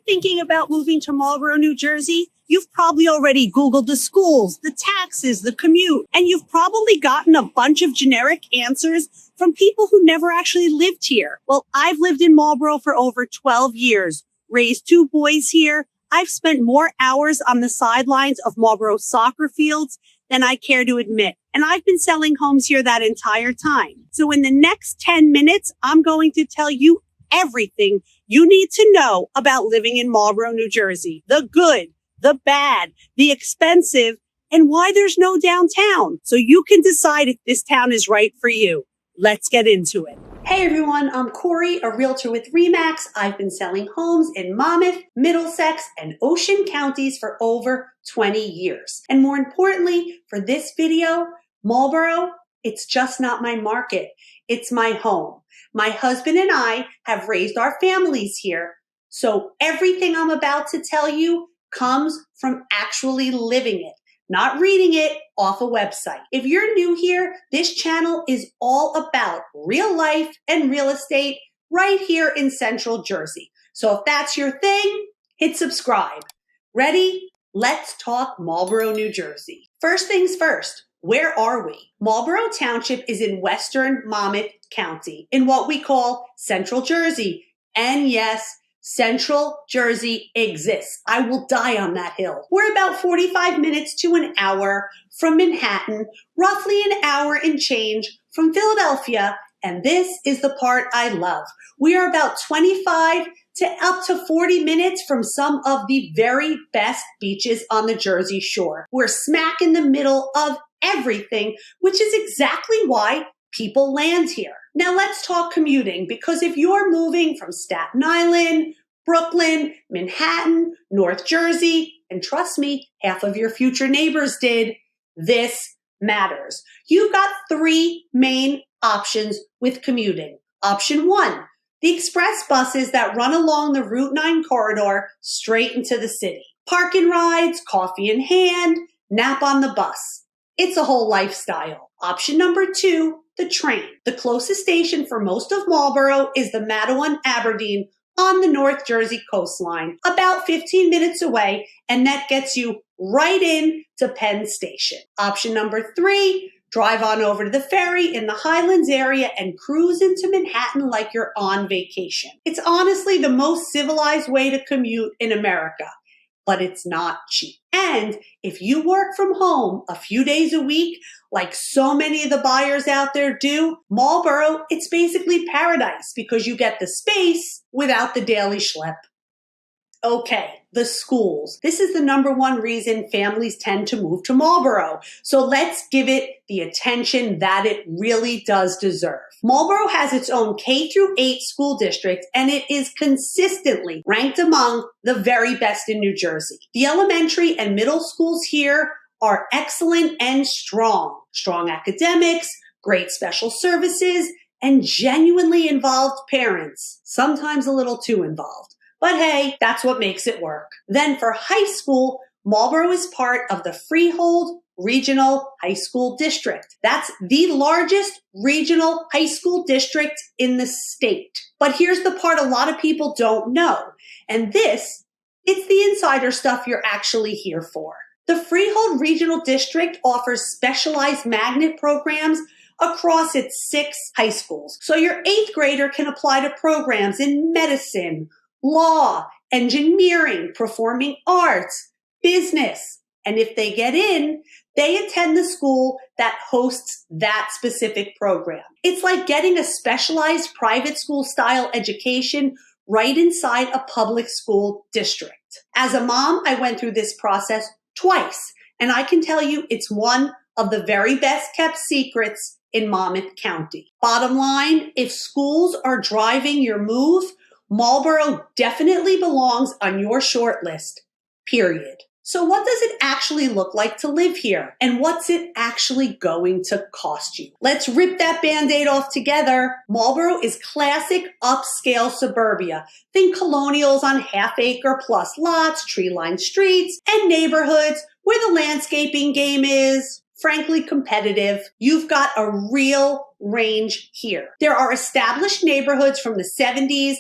thinking about moving to Marlboro, New Jersey, you've probably already Googled the schools, the taxes, the commute, and you've probably gotten a bunch of generic answers from people who never actually lived here. Well, I've lived in Marlboro for over 12 years, raised 2 boys here. I've spent more hours on the sidelines of Marlboro soccer fields than I care to admit. And I've been selling homes here that entire time. So in the next 10 minutes, I'm going to tell you everything you need to know about living in Marlboro, New Jersey. The good, the bad, the expensive, and why there's no downtown. So you can decide if this town is right for you. Let's get into it. Hey everyone, I'm Cori, a realtor with RE/MAX. I've been selling homes in Monmouth, Middlesex, and Ocean counties for over 20 years. And more importantly, for this video, Marlboro, it's just not my market. It's my home. My husband and I have raised our families here. So everything I'm about to tell you comes from actually living it, not reading it off a website. If you're new here, this channel is all about real life and real estate right here in Central Jersey. So if that's your thing, hit subscribe. Ready? Let's talk Marlboro, New Jersey. First things first, where are we? Marlboro Township is in western Monmouth County in what we call Central Jersey. And yes, Central Jersey exists. I will die on that hill. We're about 45 minutes to an hour from Manhattan, roughly an hour and change from Philadelphia, and this is the part I love. We are about 25 to up to 40 minutes from some of the very best beaches on the Jersey Shore. We're smack in the middle of everything, which is exactly why people land here. Now let's talk commuting, because if you're moving from Staten Island, Brooklyn, Manhattan, North Jersey, and trust me, half of your future neighbors did, this matters. You've got 3 main options with commuting. Option 1, the express buses that run along the Route 9 corridor straight into the city. Park and rides, coffee in hand, nap on the bus. It's a whole lifestyle. Option number 2, the train. The closest station for most of Marlboro is the Matawan Aberdeen on the North Jersey coastline, about 15 minutes away, and that gets you right in to Penn Station. Option number 3, drive on over to the ferry in the Highlands area and cruise into Manhattan like you're on vacation. It's honestly the most civilized way to commute in America, but it's not cheap. And if you work from home a few days a week, like so many of the buyers out there do, Marlboro, it's basically paradise because you get the space without the daily schlep. Okay, the schools. This is the number 1 reason families tend to move to Marlboro. So let's give it the attention that it really does deserve. Marlboro has its own K-8 school district, and it is consistently ranked among the very best in New Jersey. The elementary and middle schools here are excellent and strong. Strong academics, great special services, and genuinely involved parents. Sometimes a little too involved. But hey, that's what makes it work. Then for high school, Marlboro is part of the Freehold Regional High School District. That's the largest regional high school district in the state. But here's the part a lot of people don't know. And it's the insider stuff you're actually here for. The Freehold Regional District offers specialized magnet programs across its 6 high schools. So your 8th grader can apply to programs in medicine, law, engineering, performing arts, business. And if they get in, they attend the school that hosts that specific program. It's like getting a specialized private school style education right inside a public school district. As a mom, I went through this process twice, and I can tell you it's one of the very best kept secrets in Monmouth County. Bottom line, if schools are driving your move, Marlboro definitely belongs on your short list, period. So what does it actually look like to live here? And what's it actually going to cost you? Let's rip that Band-Aid off together. Marlboro is classic upscale suburbia. Think colonials on half-acre plus lots, tree-lined streets, and neighborhoods where the landscaping game is, frankly, competitive. You've got a real range here. There are established neighborhoods from the 70s,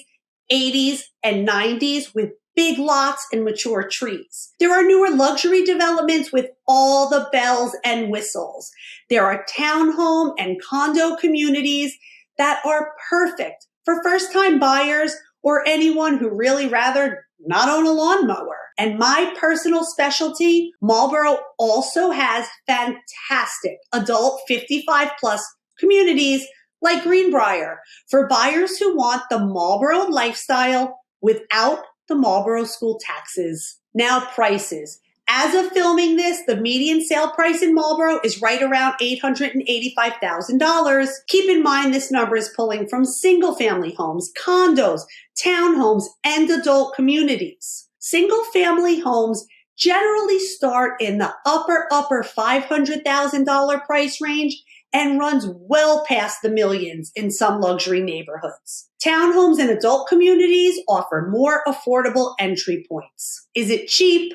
80s, and 90s with big lots and mature trees. There are newer luxury developments with all the bells and whistles. There are townhome and condo communities that are perfect for first-time buyers or anyone who really rather not own a lawnmower. And my personal specialty, Marlboro also has fantastic adult 55 plus communities like Greenbrier for buyers who want the Marlboro lifestyle without the Marlboro school taxes. Now prices. As of filming this, the median sale price in Marlboro is right around $885,000. Keep in mind this number is pulling from single-family homes, condos, townhomes, and adult communities. Single-family homes generally start in the upper $500,000 price range and runs well past the millions in some luxury neighborhoods. Townhomes and adult communities offer more affordable entry points. Is it cheap?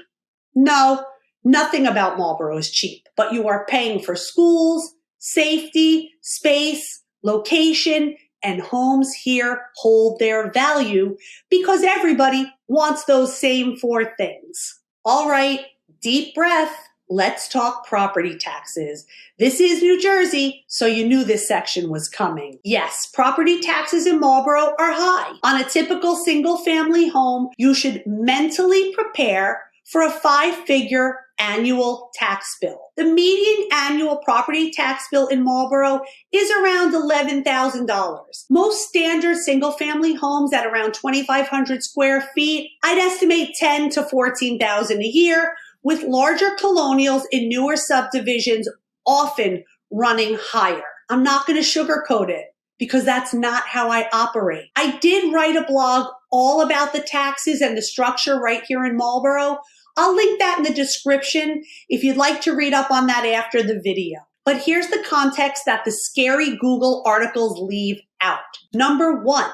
No, nothing about Marlboro is cheap, but you are paying for schools, safety, space, location, and homes here hold their value because everybody wants those same four things. All right, deep breath. Let's talk property taxes. This is New Jersey, so you knew this section was coming. Yes, property taxes in Marlboro are high. On a typical single-family home, you should mentally prepare for a 5-figure annual tax bill. The median annual property tax bill in Marlboro is around $11,000. Most standard single-family homes at around 2,500 square feet, I'd estimate $10,000 to $14,000 a year, with larger colonials in newer subdivisions often running higher. I'm not going to sugarcoat it because that's not how I operate. I did write a blog all about the taxes and the structure right here in Marlboro. I'll link that in the description if you'd like to read up on that after the video. But here's the context that the scary Google articles leave out. Number one,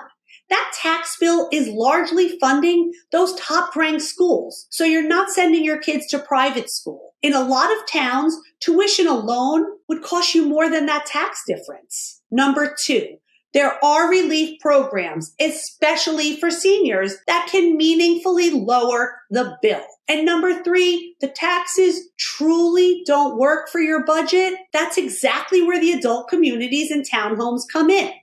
that tax bill is largely funding those top-ranked schools, so you're not sending your kids to private school. In a lot of towns, tuition alone would cost you more than that tax difference. Number two, there are relief programs, especially for seniors, that can meaningfully lower the bill. And number three, the taxes truly don't work for your budget. That's exactly where the adult communities and townhomes come in.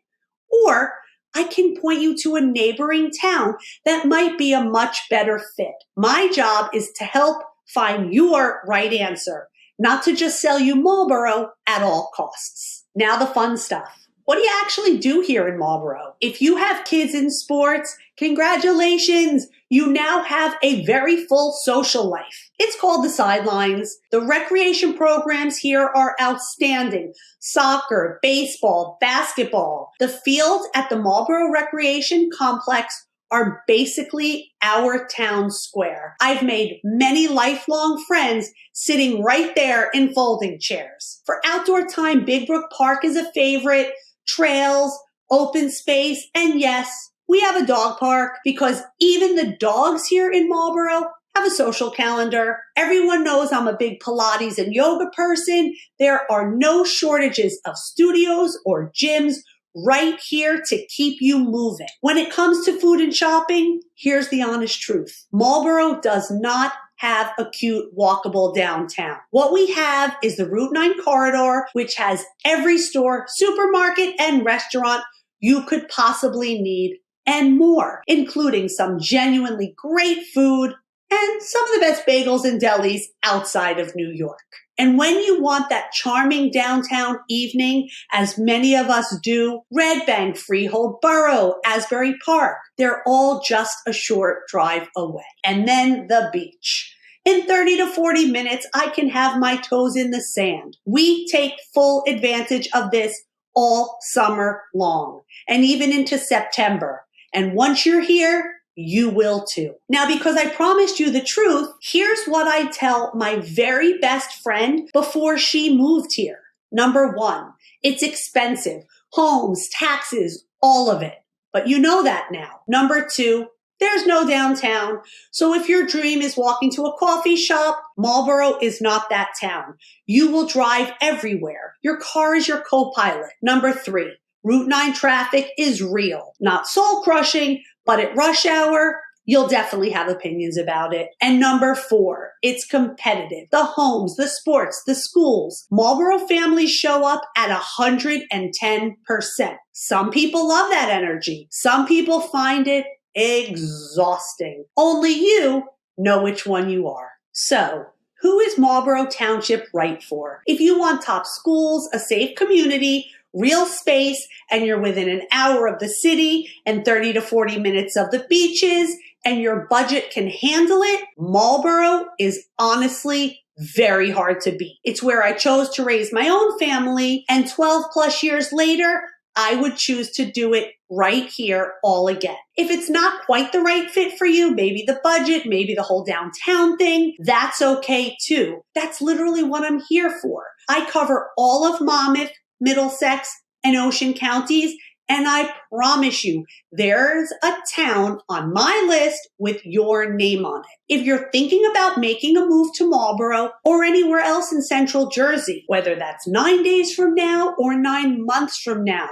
Or I can point you to a neighboring town that might be a much better fit. My job is to help find your right answer, not to just sell you Marlboro at all costs. Now the fun stuff. What do you actually do here in Marlboro? If you have kids in sports, congratulations! You now have a very full social life. It's called the Sidelines. The recreation programs here are outstanding. Soccer, baseball, basketball. The fields at the Marlboro Recreation Complex are basically our town square. I've made many lifelong friends sitting right there in folding chairs. For outdoor time, Big Brook Park is a favorite. Trails, open space, and yes, we have a dog park because even the dogs here in Marlboro have a social calendar. Everyone knows I'm a big Pilates and yoga person. There are no shortages of studios or gyms right here to keep you moving. When it comes to food and shopping, here's the honest truth. Marlboro does not have a cute walkable downtown. What we have is the Route 9 corridor, which has every store, supermarket, and restaurant you could possibly need and more, including some genuinely great food and some of the best bagels and delis outside of New York. And when you want that charming downtown evening, as many of us do, Red Bank, Freehold Borough, Asbury Park, they're all just a short drive away. And then the beach. In 30 to 40 minutes, I can have my toes in the sand. We take full advantage of this all summer long and even into September. And once you're here, you will too. Now, because I promised you the truth, here's what I tell my very best friend before she moved here. Number one, it's expensive. Homes, taxes, all of it. But you know that now. Number two, there's no downtown. So if your dream is walking to a coffee shop, Marlboro is not that town. You will drive everywhere. Your car is your co-pilot. Number three, Route 9 traffic is real. Not soul-crushing, but at rush hour, you'll definitely have opinions about it. And number 4, it's competitive. The homes, the sports, the schools. Marlboro families show up at 110%. Some people love that energy. Some people find it exhausting. Only you know which one you are. So, who is Marlboro Township right for? If you want top schools, a safe community, real space, and you're within an hour of the city and 30 to 40 minutes of the beaches, and your budget can handle it, Marlboro is honestly very hard to beat. It's where I chose to raise my own family, and 12 plus years later, I would choose to do it right here all again. If it's not quite the right fit for you, maybe the budget, maybe the whole downtown thing, that's okay too. That's literally what I'm here for. I cover all of Monmouth, Middlesex, and Ocean counties, and I promise you, there's a town on my list with your name on it. If you're thinking about making a move to Marlboro or anywhere else in Central Jersey, whether that's 9 days from now or 9 months from now,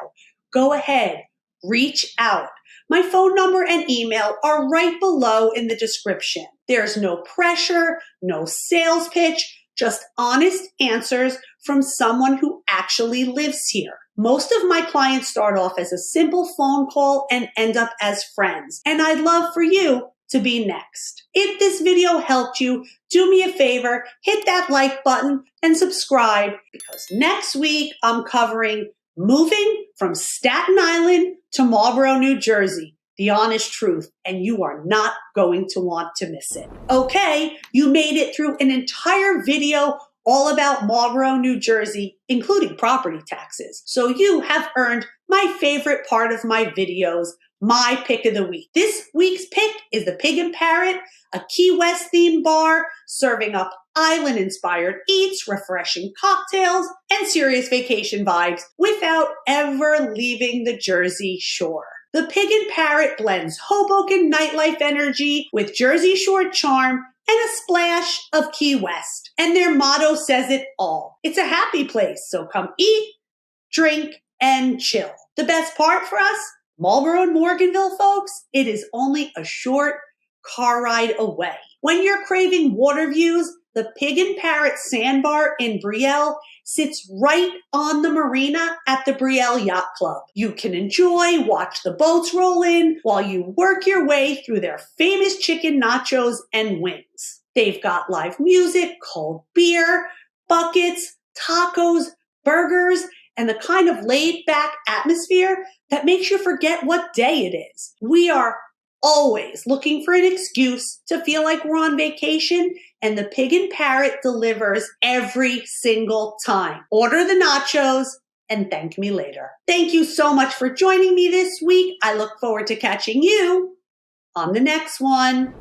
go ahead, reach out. My phone number and email are right below in the description. There's no pressure, no sales pitch, just honest answers from someone who actually lives here. Most of my clients start off as a simple phone call and end up as friends. And I'd love for you to be next. If this video helped you, do me a favor, hit that like button and subscribe, because next week I'm covering moving from Staten Island to Marlboro, New Jersey. The honest truth, and you are not going to want to miss it. Okay, you made it through an entire video all about Marlboro, New Jersey, including property taxes. So you have earned my favorite part of my videos, my pick of the week. This week's pick is the Pig and Parrot, a Key West themed bar serving up island-inspired eats, refreshing cocktails, and serious vacation vibes without ever leaving the Jersey Shore. The Pig and Parrot blends Hoboken nightlife energy with Jersey Shore charm and a splash of Key West. And their motto says it all. It's a happy place, so come eat, drink, and chill. The best part for us, Marlboro and Morganville folks, it is only a short car ride away. When you're craving water views, the Pig and Parrot Sandbar in Brielle sits right on the marina at the Brielle Yacht Club. You can watch the boats roll in while you work your way through their famous chicken nachos and wings. They've got live music, cold beer, buckets, tacos, burgers, and the kind of laid-back atmosphere that makes you forget what day it is. We are always looking for an excuse to feel like we're on vacation, and the Pig and Parrot delivers every single time. Order the nachos and thank me later. Thank you so much for joining me this week. I look forward to catching you on the next one.